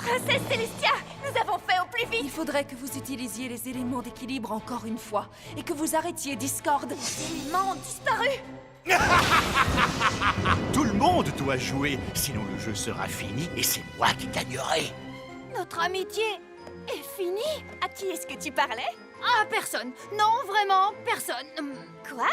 Princesse Célestia, nous avons fait au plus vite. Il faudrait que vous utilisiez les éléments d'équilibre encore une fois et que vous arrêtiez Discord. Les éléments ont disparu. Tout le monde doit jouer, sinon le jeu sera fini et c'est moi qui gagnerai. Notre amitié est finie. À qui est-ce que tu parlais? Ah, personne. Non, vraiment, personne. Quoi?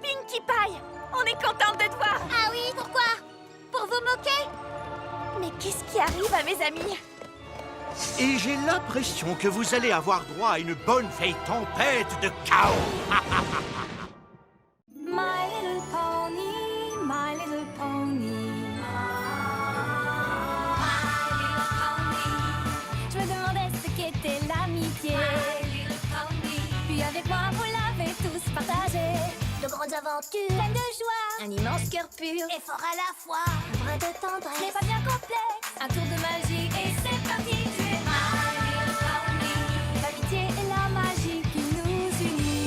Pinkie Pie, on est contente de te voir. Ah oui, pourquoi? Pour vous moquer? Mais qu'est-ce qui arrive à mes amis? Et j'ai l'impression que vous allez avoir droit à une bonne vieille tempête de chaos. My little pony, my little pony. Je me demandais ce qu'était l'amitié. Puis avec moi, vous l'avez tous partagé. De grandes aventures, Pleine de joie, un immense cœur pur, et fort à la fois. un brin de Ce tendresse. n'est pas bien complexe, un tour de magie et c'est parti. Tu es my little pony. L'amitié et la magie qui nous unit.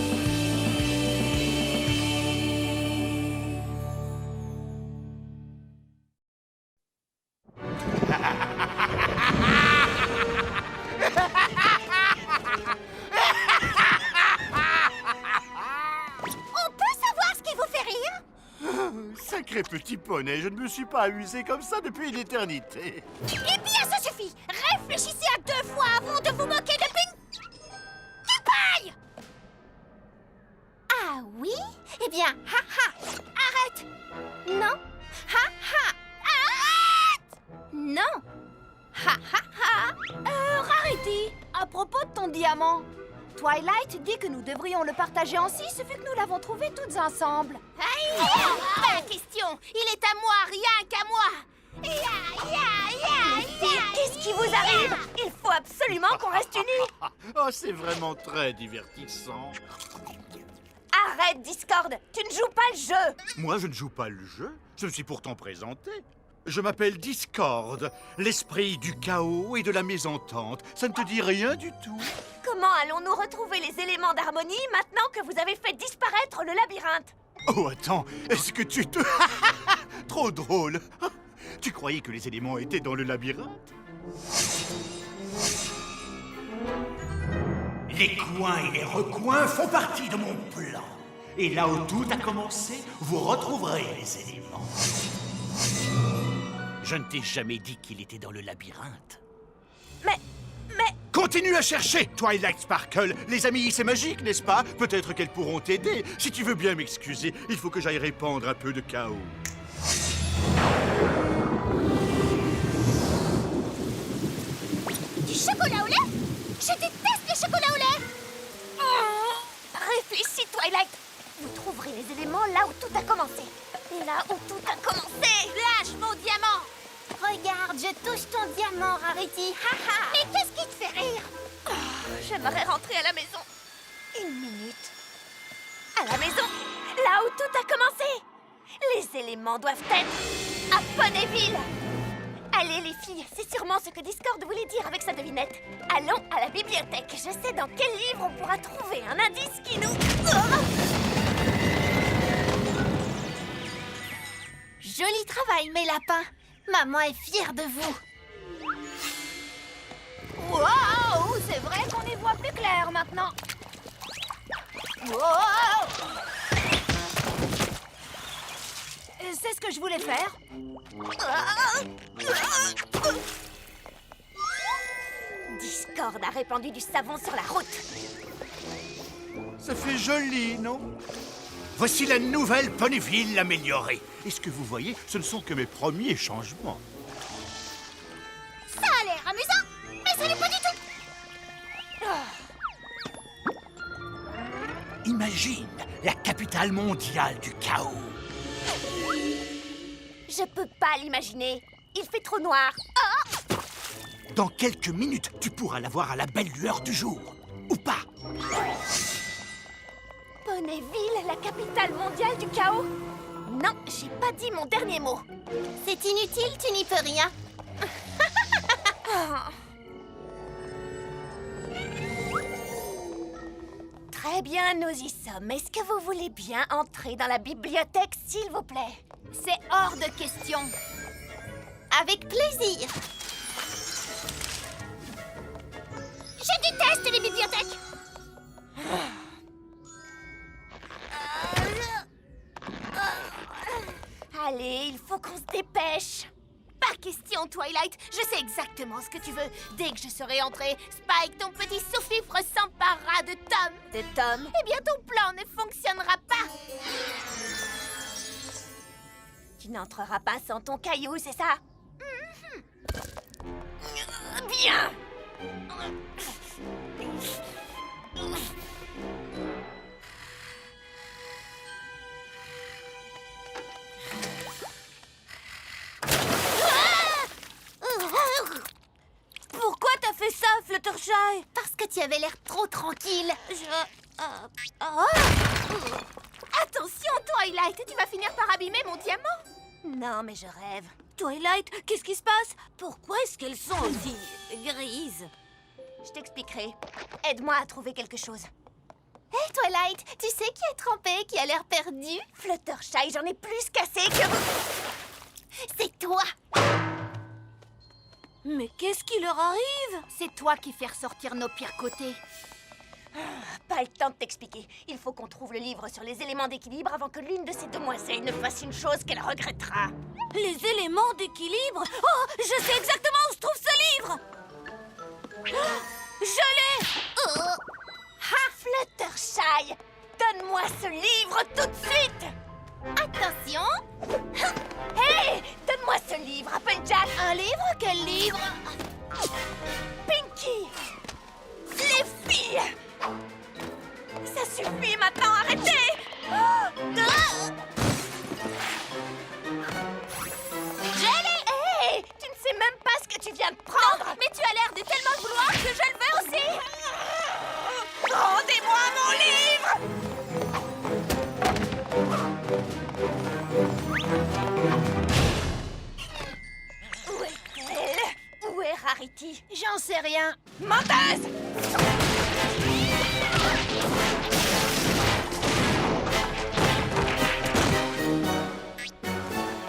On peut savoir ce qui vous fait rire? Sacré petit poney, je ne me suis pas amusé comme ça depuis une éternité. Eh bien, ça suffit. Réfléchissez à 2 fois avant de vous moquer de Pinkie Pie. Ah oui? Eh bien, ha-ha. Arrête. Non. Ha-ha. Arrête. Non. Ha ha ha. Rarity, à propos de ton diamant, Twilight dit que nous devrions le partager en 6 vu que nous l'avons trouvé toutes ensemble. Pas question. Il est à moi, rien qu'à moi. Qu'est-ce qui vous arrive? Il faut absolument qu'on reste unis. Oh, c'est vraiment très divertissant. Arrête, Discord. Tu ne joues pas le jeu. Moi, je ne joue pas le jeu. Je me suis pourtant présenté. Je m'appelle Discord, l'esprit du chaos et de la mésentente. Ça ne te dit rien du tout? Comment allons-nous retrouver les éléments d'harmonie maintenant que vous avez fait disparaître le labyrinthe? Oh, attends, est-ce que tu te... Trop drôle. Tu croyais que les éléments étaient dans le labyrinthe? Les coins et les recoins font partie de mon plan. Et là où tout a commencé, vous retrouverez les éléments. Je ne t'ai jamais dit qu'il était dans le labyrinthe. Mais... Continue à chercher, Twilight Sparkle. Les amis, c'est magique, n'est-ce pas? Peut-être qu'elles pourront t'aider. Si tu veux bien m'excuser, il faut que j'aille répandre un peu de chaos. Du chocolat au lait? Je déteste le chocolat au lait. Réfléchis, Twilight. Vous trouverez les éléments là où tout a commencé. Et là où tout a commencé. Lâche mon diamant. Regarde, je touche ton diamant, Rarity. Haha. Mais qu'est-ce qui te fait rire? J'aimerais rentrer à la maison. Une minute. À la maison, là où tout a commencé. Les éléments doivent être à Ponyville. Allez les filles, c'est sûrement ce que Discord voulait dire avec sa devinette. Allons à la bibliothèque. Je sais dans quel livre on pourra trouver un indice qui nous... Joli travail, mes lapins. Maman est fière de vous. Wow, c'est vrai qu'on y voit plus clair maintenant. Wow. C'est ce que je voulais faire. Discord a répandu du savon sur la route. Ça fait joli, non? Voici la nouvelle Ponyville améliorée. Et ce que vous voyez, ce ne sont que mes premiers changements. Ça a l'air amusant, mais ce n'est pas du tout. Imagine la capitale mondiale du chaos. Je peux pas l'imaginer. Il fait trop noir. Dans quelques minutes, tu pourras la voir à la belle lueur du jour. Ou pas? Ponyville, la capitale mondiale du chaos? Non, j'ai pas dit mon dernier mot. C'est inutile, tu n'y peux rien. Très bien, nous y sommes. Est-ce que vous voulez bien entrer dans la bibliothèque, s'il vous plaît? C'est hors de question. Avec plaisir. déteste les bibliothèques. Allez, il faut qu'on se dépêche. Pas question, Twilight. Je sais exactement ce que tu veux. Dès que je serai entrée, Spike, ton petit sous-fifre, s'emparera de Tom. De Tom? Eh bien, ton plan ne fonctionnera pas. Tu n'entreras pas sans ton caillou, c'est ça? Bien. Pourquoi t'as fait ça, Fluttershy? Parce que tu avais l'air trop tranquille. Attention, Twilight, tu vas finir par abîmer mon diamant. Non, mais je rêve. Twilight, qu'est-ce qui se passe? Pourquoi est-ce qu'elles sont aussi grises? Je t'expliquerai. Aide-moi à trouver quelque chose. Hé, Twilight, tu sais qui est trempé, qui a l'air perdu? Fluttershy, j'en ai plus cassé que vous. C'est toi. Mais qu'est-ce qui leur arrive? C'est toi qui fais ressortir nos pires côtés. Pas le temps de t'expliquer. Il faut qu'on trouve le livre sur les éléments d'équilibre avant que l'une de ces demoiselles ne fasse une chose qu'elle regrettera. Les éléments d'équilibre? Oh, je sais exactement où se trouve ce livre! Je l'ai! Ha, Fluttershy! Donne-moi ce livre tout de suite! Attention! Hé! Donne-moi ce livre, Applejack! Un livre? Quel livre? Pinky! Les filles! Ça suffit maintenant, arrêtez! Hé! Tu ne sais même pas ce que tu viens de prendre! Non, mais tu as l'air de tellement vouloir que je le veux aussi! Rendez-moi mon livre! Où est-elle? Où est Rarity? J'en sais rien. Menteuse!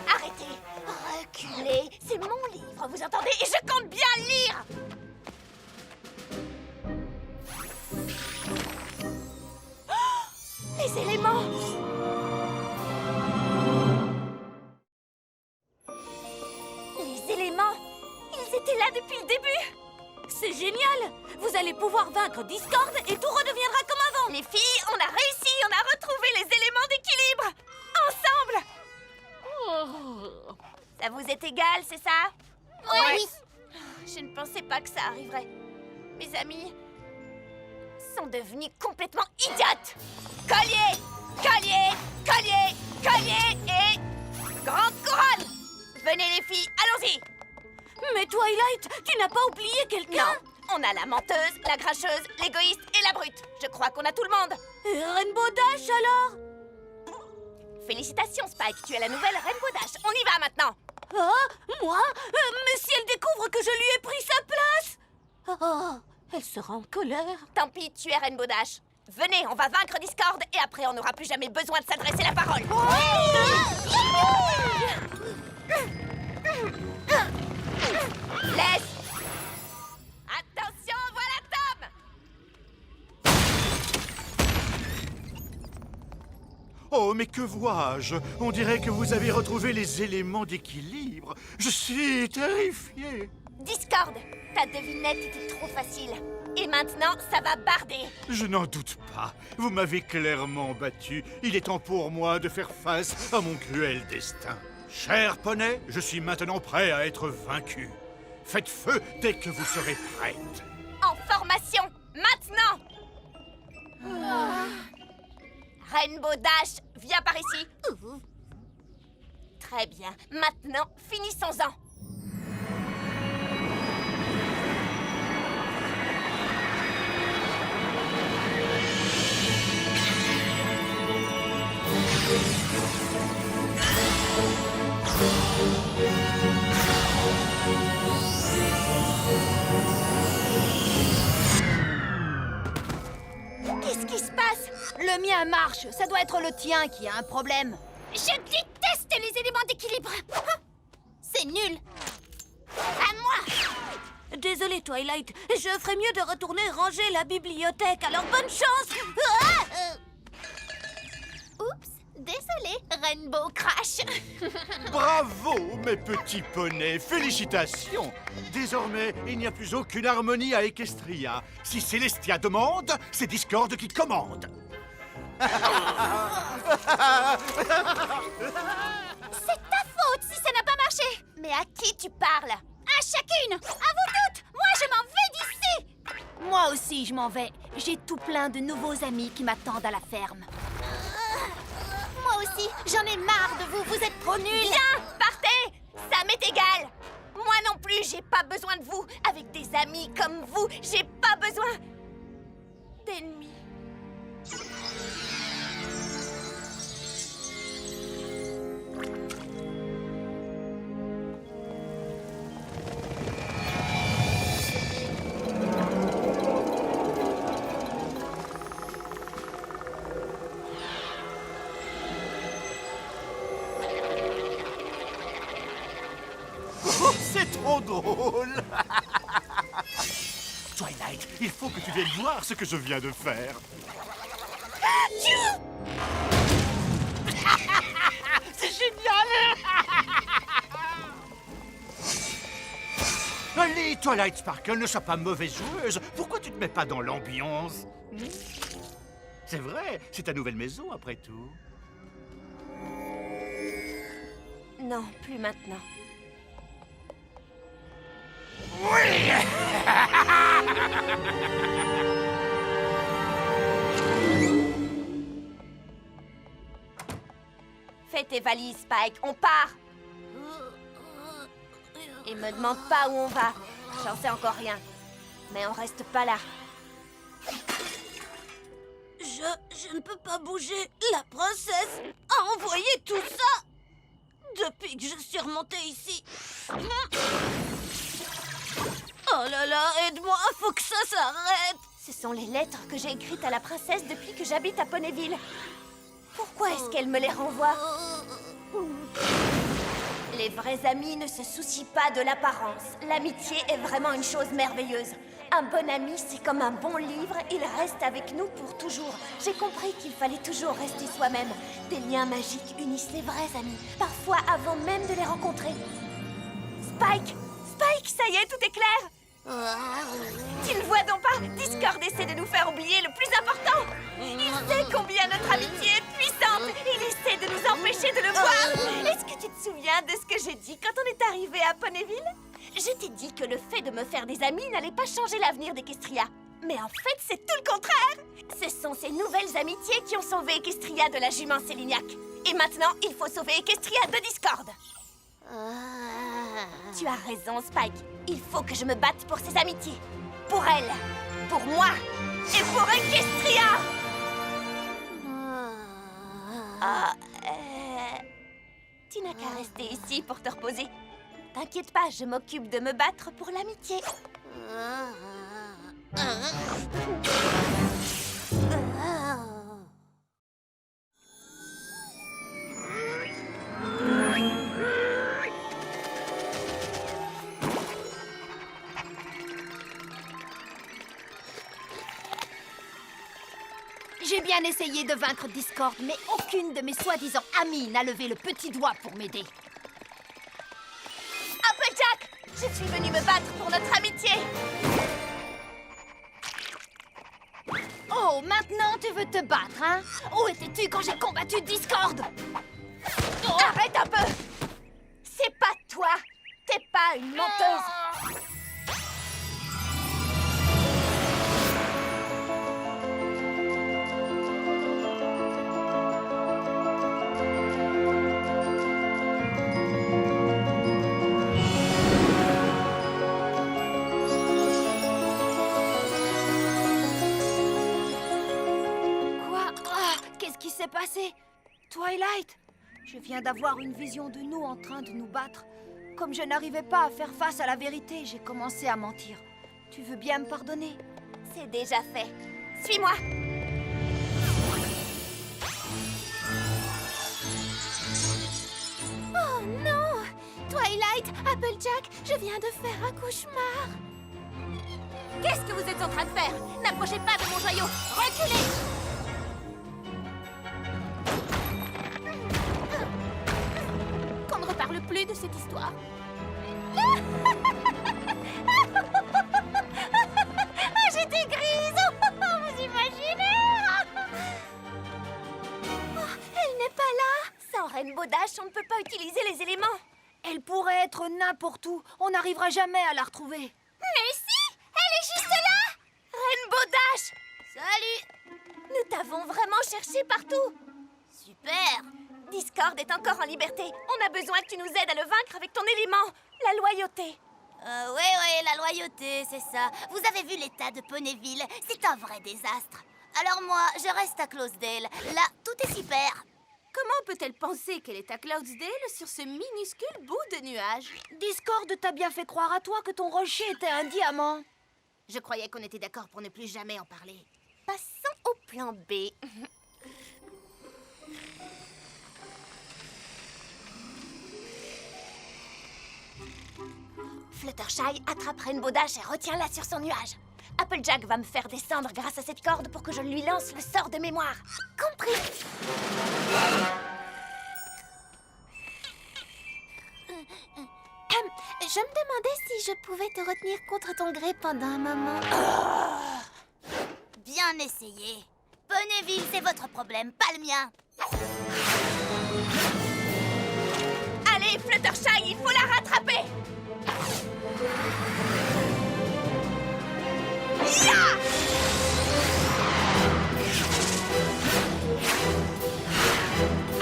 Arrêtez! Reculez! C'est mon livre, vous entendez? Et je compte bien le lire! Oh! Les éléments! Les éléments! Ils étaient là depuis le début! C'est génial! Vous allez pouvoir vaincre Discord et tout redeviendra comme avant! Les filles, on a réussi! On a retrouvé les éléments d'équilibre! Ensemble! Ça vous est égal, c'est ça? Oui! Je ne pensais pas que ça arriverait. Mes amis sont devenus complètement idiotes! Collier! Collier! Collier! Collier! Et... grande couronne! Venez les filles, allons-y! Mais Twilight, tu n'as pas oublié quelqu'un? Non! On a la menteuse, la cracheuse, l'égoïste et la brute. Je crois qu'on a tout le monde. Et Rainbow Dash alors? Félicitations, Spike, tu es la nouvelle Rainbow Dash. On y va maintenant. Ah, moi? Mais si elle découvre que je lui ai pris sa place? Oh, elle sera en colère. Tant pis, tu es Rainbow Dash. Venez, on va vaincre Discord et après on n'aura plus jamais besoin de s'adresser la parole. Laisse. Attention, voilà Tom. Oh, mais que vois-je? On dirait que vous avez retrouvé les éléments d'équilibre. Je suis terrifié. Discord, ta devinette était trop facile. Et maintenant, ça va barder. Je n'en doute pas. Vous m'avez clairement battu. Il est temps pour moi de faire face à mon cruel destin. Cher poney, je suis maintenant prêt à être vaincu. Faites feu dès que vous serez prête. En formation, maintenant. Rainbow Dash, viens par ici. Très bien. Maintenant, finissons-en. Qu'est-ce qui se passe? Le mien marche, ça doit être le tien qui a un problème. Je déteste les éléments d'équilibre. C'est nul. À moi. Désolée, Twilight. Je ferais mieux de retourner ranger la bibliothèque. Alors bonne chance. Oups, désolée, Rainbow Crash. Bravo, mes petits poneys, félicitations. Désormais, il n'y a plus aucune harmonie à Equestria. Si Célestia demande, c'est Discord qui commande. C'est ta faute si ça n'a pas marché. Mais à qui tu parles? À chacune. À vous toutes. Moi, je m'en vais d'ici. Moi aussi, je m'en vais. J'ai tout plein de nouveaux amis qui m'attendent à la ferme. Moi aussi, j'en ai marre de vous. Vous êtes trop nuls. Bien, partez. Ça m'est égal. Moi non plus, j'ai pas besoin de vous. Avec des amis comme vous, j'ai pas besoin d'ennemis. Oh, c'est trop drôle. Twilight, il faut que tu viennes voir ce que je viens de faire. C'est génial. Allez, Twilight Sparkle, ne sois pas mauvaise joueuse. Pourquoi tu te mets pas dans l'ambiance? C'est vrai, c'est ta nouvelle maison après tout. Non, plus maintenant. Oui. Fais tes valises, Spike, on part. Et me demande pas où on va. J'en sais encore rien. Mais on reste pas là. Je ne peux pas bouger. La princesse a envoyé tout ça depuis que je suis remontée ici. Oh là là, aide-moi, faut que ça s'arrête. Ce sont les lettres que j'ai écrites à la princesse depuis que j'habite à Ponyville. Pourquoi est-ce qu'elle me les renvoie? Les vrais amis ne se soucient pas de l'apparence. L'amitié est vraiment une chose merveilleuse. Un bon ami, c'est comme un bon livre, il reste avec nous pour toujours. J'ai compris qu'il fallait toujours rester soi-même. Des liens magiques unissent les vrais amis, parfois avant même de les rencontrer. Spike! Spike, ça y est, tout est clair! Tu ne vois donc pas? Discord essaie de nous faire oublier le plus important! Il sait combien notre amitié est puissante! Il essaie de nous empêcher de le voir! Est-ce que tu te souviens de ce que j'ai dit quand on est arrivé à Ponyville? Je t'ai dit que le fait de me faire des amis n'allait pas changer l'avenir d'Equestria. Mais en fait, c'est tout le contraire! Ce sont ces nouvelles amitiés qui ont sauvé Equestria de la jument Célignac. Et maintenant, il faut sauver Equestria de Discord. Tu as raison, Spike. Il faut que je me batte pour ces amitiés. Pour elle, pour moi et pour Equestria. Tu n'as qu'à rester ici pour te reposer. T'inquiète pas, je m'occupe de me battre pour l'amitié. J'ai bien essayé de vaincre Discord, mais aucune de mes soi-disant amies n'a levé le petit doigt pour m'aider. Applejack, je suis venue me battre pour notre amitié. Oh, maintenant tu veux te battre, hein? Où étais-tu quand j'ai combattu Discord? Arrête un peu. C'est pas toi. T'es pas une menteuse. Qu'est-ce qui s'est passé? Twilight, je viens d'avoir une vision de nous en train de nous battre. Comme je n'arrivais pas à faire face à la vérité, j'ai commencé à mentir. Tu veux bien me pardonner? C'est déjà fait. Suis-moi. Oh non! Twilight, Applejack, je viens de faire un cauchemar. Qu'est-ce que vous êtes en train de faire? N'approchez pas de mon joyau! Reculez! Qu'on ne reparle plus de cette histoire. J'étais grise! Vous imaginez? Oh, elle n'est pas là! Sans Rainbow Dash, on ne peut pas utiliser les éléments. Elle pourrait être n'importe où. On n'arrivera jamais à la retrouver. Mais si! Elle est juste là! Rainbow Dash! Salut! Nous t'avons vraiment cherché partout! Super! Discord est encore en liberté. On a besoin que tu nous aides à le vaincre avec ton élément, la loyauté. Oui, la loyauté, c'est ça. Vous avez vu l'état de Ponyville? C'est un vrai désastre. Alors moi, je reste à Closedale. Là, tout est super. Comment peut-elle penser qu'elle est à Cloudsdale sur ce minuscule bout de nuage? Discord t'a bien fait croire à toi que ton rocher était un diamant. Je croyais qu'on était d'accord pour ne plus jamais en parler. Passons au plan B. Fluttershy, attrape Rainbow Dash et retiens-la sur son nuage. Applejack va me faire descendre grâce à cette corde pour que je lui lance le sort de mémoire. Compris? Je me demandais si je pouvais te retenir contre ton gré pendant un moment. Bien essayé. Ponyville, c'est votre problème, pas le mien. Allez, Fluttershy, il faut la rattraper! Ya!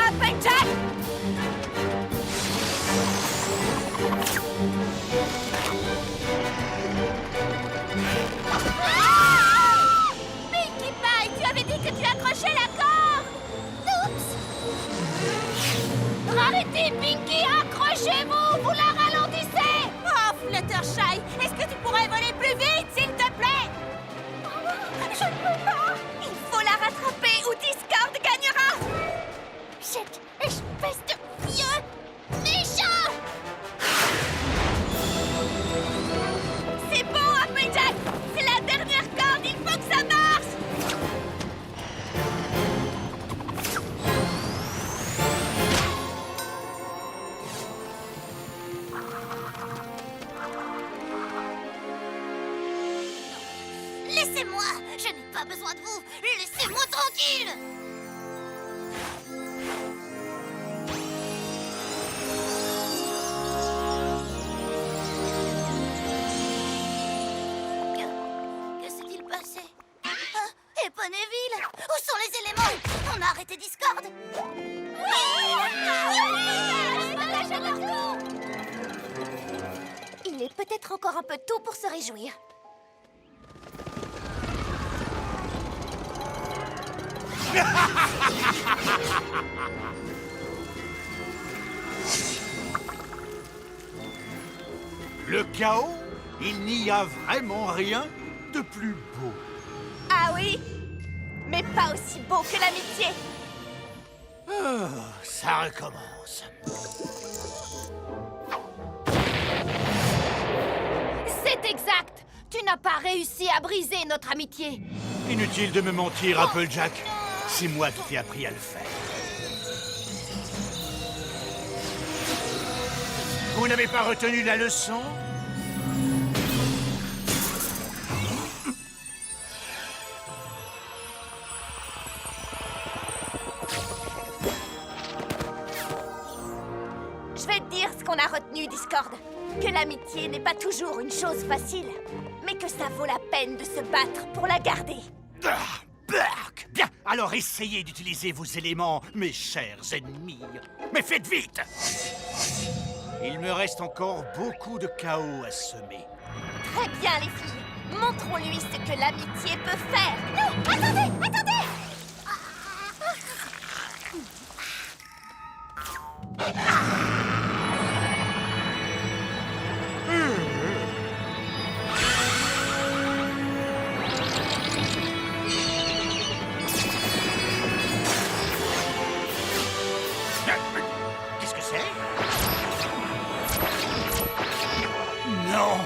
Applejack! Ah! Pinkie Pie, tu avais dit que tu accrochais la corde! Oups! Arrêtez, Pinkie! Accrochez-vous! Vous la ralentissez! Oh, Fluttershy! Est-ce que tu pourrais voler plus vite, s'il te plaît? Je ne peux pas! Il faut la rattraper ou Discord gagnera! Cette espèce de vieux méchant! C'est bon, Applejack! C'est la dernière corde! Il faut que ça marche! Laissez-moi! Je n'ai pas besoin de vous! Laissez-moi tranquille! Que s'est-il passé? Ah, et Ponyville? Où sont les éléments? On a arrêté Discord? Il est peut-être encore un peu tôt pour se réjouir. Le chaos, il n'y a vraiment rien de plus beau. Ah oui? Mais pas aussi beau que l'amitié. Oh, ça recommence. C'est exact. Tu n'as pas réussi à briser notre amitié. Inutile de me mentir, Applejack. C'est moi qui t'ai appris à le faire. Vous n'avez pas retenu la leçon? Je vais te dire ce qu'on a retenu, Discord. Que l'amitié n'est pas toujours une chose facile, mais que ça vaut la peine de se battre pour la garder. Ah, Berk! Bien, alors essayez d'utiliser vos éléments, mes chers ennemis. Mais faites vite! Il me reste encore beaucoup de chaos à semer. Très bien, les filles. Montrons-lui ce que l'amitié peut faire. Non, attendez, attendez! Qu'est-ce que c'est? Non!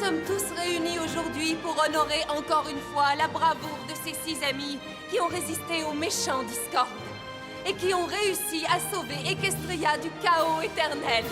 sommes tous réunis aujourd'hui pour honorer encore une fois la bravoure de ces 6 amis qui ont résisté aux méchants Discord et qui ont réussi à sauver Equestria du chaos éternel.